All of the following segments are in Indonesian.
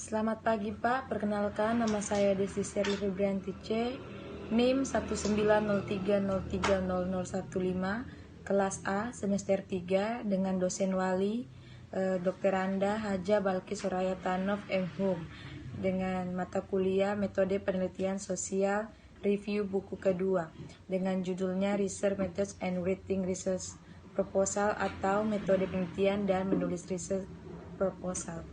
Selamat pagi Pak, perkenalkan nama saya Desi Sherly Febrianti C, NIM 19030300015, kelas A, semester 3, dengan dosen wali Dr. Anda Haja Balkis Soraya Tanov M.Hum, dengan mata kuliah Metode Penelitian Sosial, review buku kedua, dengan judulnya Research Methods and Writing Research Proposal atau Metode Penelitian dan Menulis Research Proposal.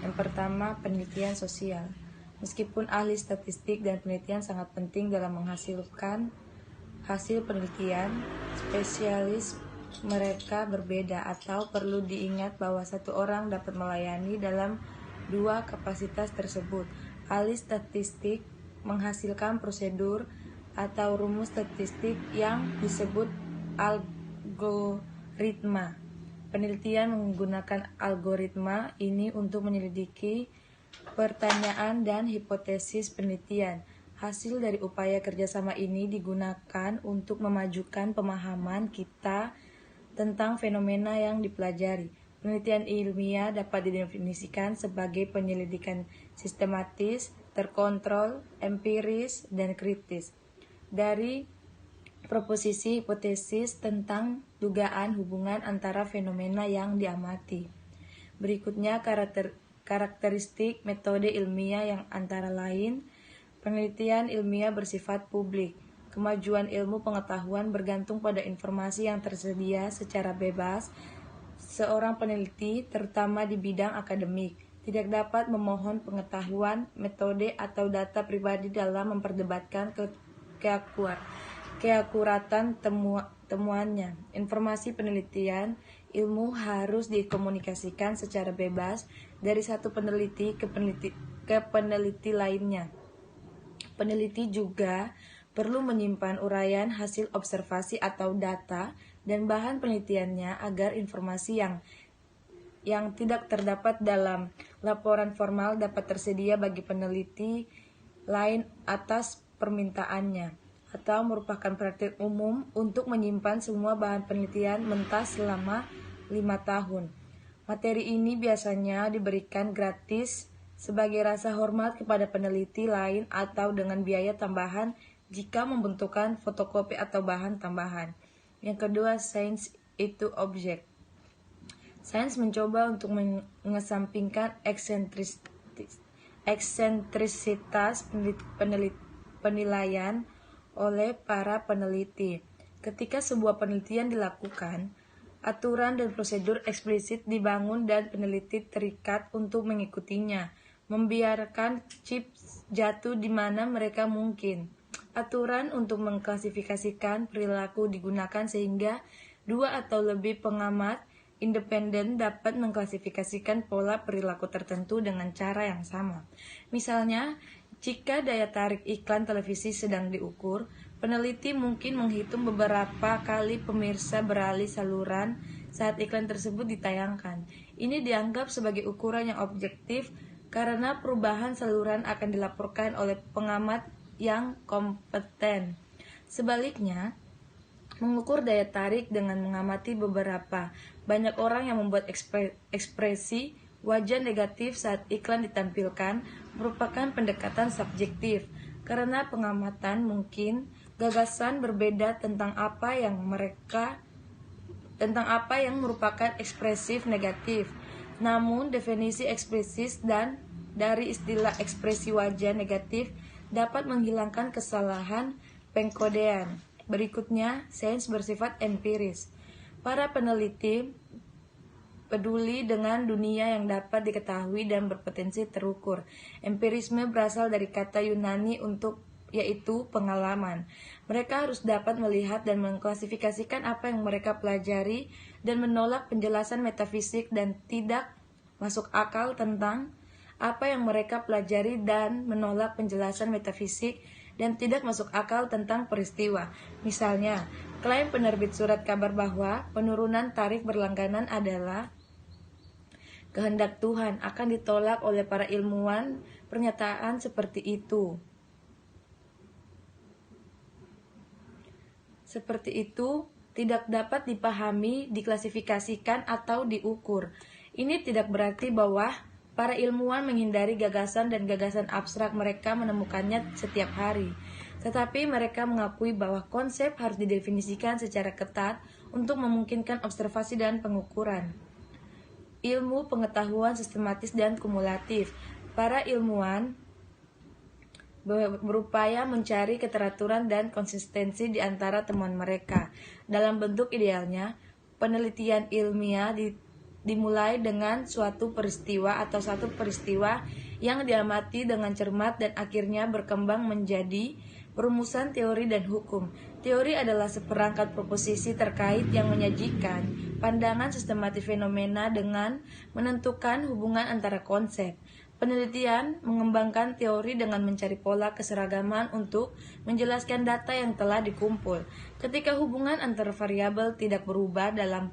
Yang pertama, penelitian sosial. Meskipun ahli statistik dan penelitian sangat penting dalam menghasilkan hasil penelitian, spesialis mereka berbeda atau perlu diingat bahwa satu orang dapat melayani dalam dua kapasitas tersebut. Ahli statistik menghasilkan prosedur atau rumus statistik yang disebut algoritma. Penelitian menggunakan algoritma ini untuk menyelidiki pertanyaan dan hipotesis penelitian. Hasil dari upaya kerjasama ini digunakan untuk memajukan pemahaman kita tentang fenomena yang dipelajari. Penelitian ilmiah dapat didefinisikan sebagai penyelidikan sistematis, terkontrol, empiris, dan kritis. Dari proposisi hipotesis tentang dugaan hubungan antara fenomena yang diamati. Berikutnya karakteristik metode ilmiah yang antara lain, penelitian ilmiah bersifat publik. Kemajuan ilmu pengetahuan bergantung pada informasi yang tersedia secara bebas. Seorang peneliti, terutama di bidang akademik, tidak dapat memohon pengetahuan, metode, atau data pribadi dalam memperdebatkan keakuratan temuannya. Informasi penelitian ilmu harus dikomunikasikan secara bebas dari satu peneliti ke peneliti lainnya. Peneliti juga perlu menyimpan uraian hasil observasi atau data dan bahan penelitiannya agar informasi yang tidak terdapat dalam laporan formal dapat tersedia bagi peneliti lain atas permintaannya, atau merupakan praktik umum untuk menyimpan semua bahan penelitian mentah selama 5 tahun. Materi ini biasanya diberikan gratis sebagai rasa hormat kepada peneliti lain atau dengan biaya tambahan jika membutuhkan fotokopi atau bahan tambahan. Yang kedua, sains itu objek. Sains mencoba untuk mengesampingkan eksentrisitas penilaian oleh para peneliti. Ketika sebuah penelitian dilakukan, aturan dan prosedur eksplisit dibangun dan peneliti terikat untuk mengikutinya, membiarkan chips jatuh di mana mereka mungkin. Aturan untuk mengklasifikasikan perilaku digunakan sehingga dua atau lebih pengamat independen dapat mengklasifikasikan pola perilaku tertentu dengan cara yang sama. Misalnya, jika daya tarik iklan televisi sedang diukur, peneliti mungkin menghitung beberapa kali pemirsa beralih saluran saat iklan tersebut ditayangkan. Ini dianggap sebagai ukuran yang objektif karena perubahan saluran akan dilaporkan oleh pengamat yang kompeten. Sebaliknya, mengukur daya tarik dengan mengamati banyak orang yang membuat ekspresi wajah negatif saat iklan ditampilkan merupakan pendekatan subjektif, karena pengamatan mungkin gagasan berbeda tentang apa yang merupakan ekspresif negatif. Namun definisi ekspresif dan dari istilah ekspresi wajah negatif dapat menghilangkan kesalahan pengkodean. Berikutnya, sains bersifat empiris. Para peneliti peduli dengan dunia yang dapat diketahui dan berpotensi terukur. Empirisme berasal dari kata Yunani yaitu pengalaman. Mereka harus dapat melihat dan mengklasifikasikan apa yang mereka pelajari dan menolak penjelasan metafisik dan tidak masuk akal tentang apa yang mereka pelajari dan menolak penjelasan metafisik dan tidak masuk akal tentang peristiwa. Misalnya, klaim penerbit surat kabar bahwa penurunan tarif berlangganan adalah kehendak Tuhan akan ditolak oleh para ilmuwan. Pernyataan seperti itu tidak dapat dipahami, diklasifikasikan, atau diukur. Ini tidak berarti bahwa Para ilmuwan menghindari gagasan dan gagasan abstrak mereka menemukannya setiap hari. Tetapi mereka mengakui bahwa konsep harus didefinisikan secara ketat untuk memungkinkan observasi dan pengukuran. Ilmu pengetahuan sistematis dan kumulatif. Para ilmuwan berupaya mencari keteraturan dan konsistensi di antara temuan mereka. Dalam bentuk idealnya, penelitian ilmiah dimulai dengan suatu peristiwa atau satu peristiwa yang diamati dengan cermat dan akhirnya berkembang menjadi perumusan teori dan hukum. Teori adalah seperangkat proposisi terkait yang menyajikan pandangan sistematis fenomena dengan menentukan hubungan antara konsep. Penelitian mengembangkan teori dengan mencari pola keseragaman untuk menjelaskan data yang telah dikumpul. Ketika hubungan antara variabel tidak berubah dalam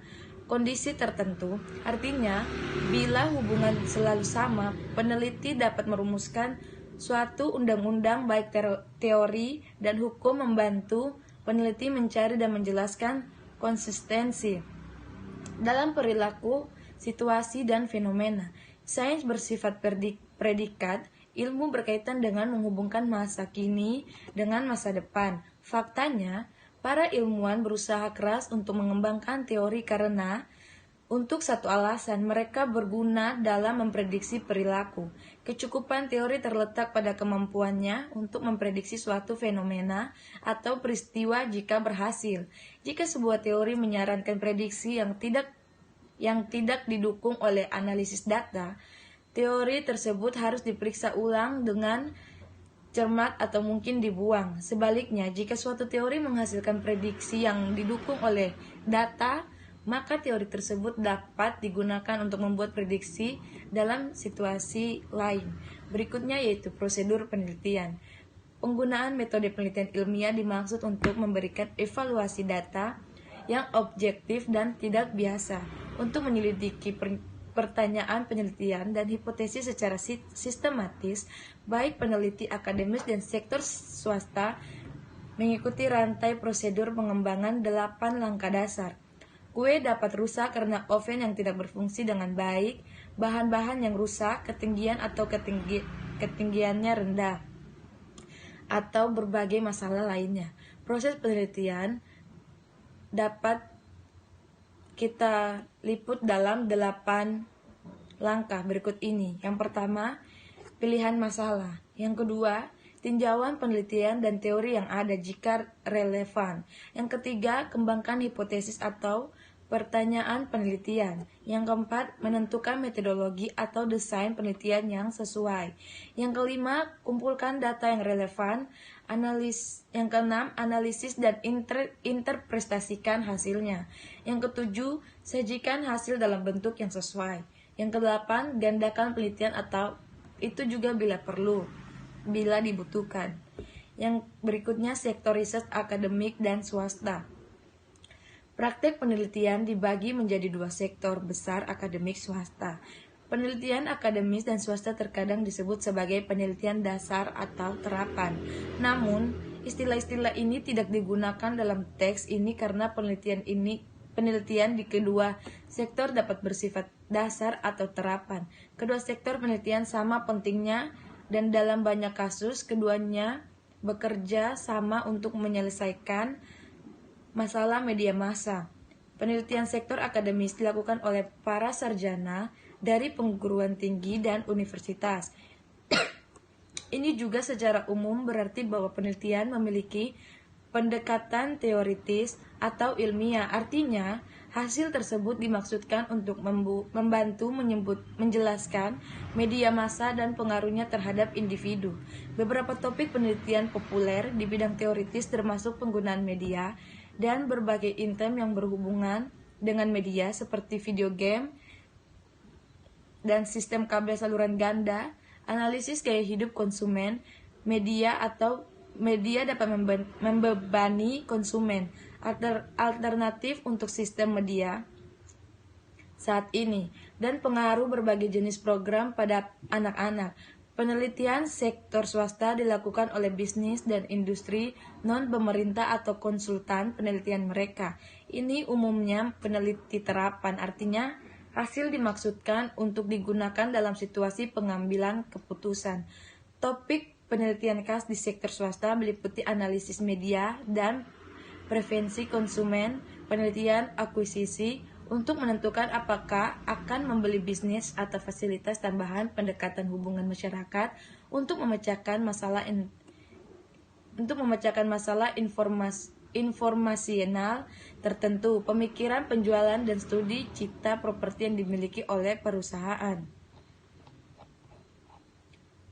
kondisi tertentu, artinya bila hubungan selalu sama, peneliti dapat merumuskan suatu undang-undang. Baik teori dan hukum membantu peneliti mencari dan menjelaskan konsistensi dalam perilaku, situasi, dan fenomena. Sains bersifat predikat. Ilmu berkaitan dengan menghubungkan masa kini dengan masa depan. Faktanya, para ilmuwan berusaha keras untuk mengembangkan teori karena untuk satu alasan, mereka berguna dalam memprediksi perilaku. Kecukupan teori terletak pada kemampuannya untuk memprediksi suatu fenomena atau peristiwa jika berhasil. Jika sebuah teori menyarankan prediksi yang tidak didukung oleh analisis data, teori tersebut harus diperiksa ulang dengan cermat atau mungkin dibuang. Sebaliknya, jika suatu teori menghasilkan prediksi yang didukung oleh data, maka teori tersebut dapat digunakan untuk membuat prediksi dalam situasi lain. Berikutnya yaitu prosedur penelitian. Penggunaan metode penelitian ilmiah dimaksud untuk memberikan evaluasi data yang objektif dan tidak biasa untuk menyelidiki pertanyaan penelitian dan hipotesis secara sistematis. Baik peneliti akademis dan sektor swasta mengikuti rantai prosedur pengembangan 8 langkah dasar. Kue dapat rusak karena oven yang tidak berfungsi dengan baik, bahan-bahan yang rusak, ketinggian atau ketinggiannya rendah, atau berbagai masalah lainnya. Proses penelitian dapat kita liput dalam 8 langkah berikut ini. Yang pertama, pilihan masalah. Yang kedua, tinjauan penelitian dan teori yang ada jika relevan. Yang ketiga, kembangkan hipotesis atau pertanyaan penelitian. Yang keempat, menentukan metodologi atau desain penelitian yang sesuai. Yang kelima, kumpulkan data yang relevan. Yang keenam, analisis dan interpretasikan hasilnya. Yang ketujuh, sajikan hasil dalam bentuk yang sesuai. Yang kedelapan, gandakan penelitian atau itu juga bila dibutuhkan. Yang berikutnya, sektor riset akademik dan swasta. Praktek penelitian dibagi menjadi 2 sektor besar, akademik swasta. Penelitian akademis dan swasta terkadang disebut sebagai penelitian dasar atau terapan. Namun, istilah-istilah ini tidak digunakan dalam teks ini karena penelitian di kedua sektor dapat bersifat dasar atau terapan. Kedua sektor penelitian sama pentingnya dan dalam banyak kasus keduanya bekerja sama untuk menyelesaikan masalah media massa. Penelitian sektor akademis dilakukan oleh para sarjana dari perguruan tinggi dan universitas. Ini juga secara umum berarti bahwa penelitian memiliki pendekatan teoritis atau ilmiah. Artinya, hasil tersebut dimaksudkan untuk membantu menjelaskan media massa dan pengaruhnya terhadap individu. Beberapa topik penelitian populer di bidang teoritis termasuk penggunaan media dan berbagai item yang berhubungan dengan media seperti video game dan sistem kabel saluran ganda, analisis gaya hidup konsumen, media dapat membebani konsumen, alternatif untuk sistem media saat ini, dan pengaruh berbagai jenis program pada anak-anak. Penelitian sektor swasta dilakukan oleh bisnis dan industri non-pemerintah atau konsultan penelitian mereka. Ini umumnya peneliti terapan, artinya Hasil dimaksudkan untuk digunakan dalam situasi pengambilan keputusan. Topik penelitian khas di sektor swasta meliputi analisis media dan preferensi konsumen, penelitian akuisisi untuk menentukan apakah akan membeli bisnis atau fasilitas tambahan, pendekatan hubungan masyarakat untuk memecahkan masalah informasional tertentu, pemikiran penjualan dan studi cita properti yang dimiliki oleh perusahaan.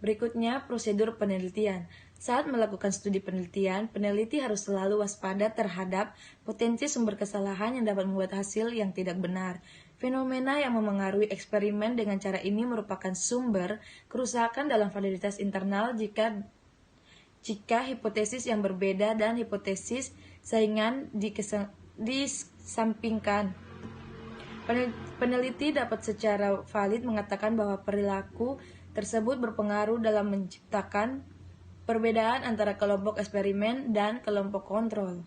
Berikutnya, prosedur penelitian. Saat melakukan studi penelitian, peneliti harus selalu waspada terhadap potensi sumber kesalahan yang dapat membuat hasil yang tidak benar. Fenomena yang memengaruhi eksperimen dengan cara ini merupakan sumber kerusakan dalam validitas internal jika hipotesis yang berbeda dan hipotesis saingan disampingkan. Peneliti dapat secara valid mengatakan bahwa perilaku tersebut berpengaruh dalam menciptakan perbedaan antara kelompok eksperimen dan kelompok kontrol.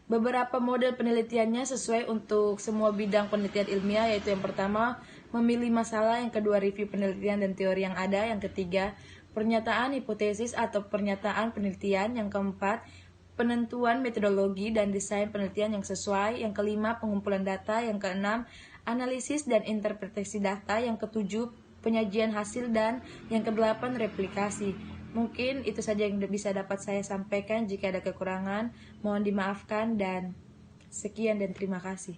Beberapa model penelitiannya sesuai untuk semua bidang penelitian ilmiah, yaitu yang pertama, memilih masalah, yang kedua, review penelitian dan teori yang ada, yang ketiga, pernyataan hipotesis atau pernyataan penelitian, yang keempat, penentuan metodologi dan desain penelitian yang sesuai, yang kelima, pengumpulan data, yang keenam, analisis dan interpretasi data, yang ketujuh, penyajian hasil, dan yang kedelapan, replikasi. Mungkin itu saja yang bisa dapat saya sampaikan. Jika ada kekurangan, mohon dimaafkan, dan sekian dan terima kasih.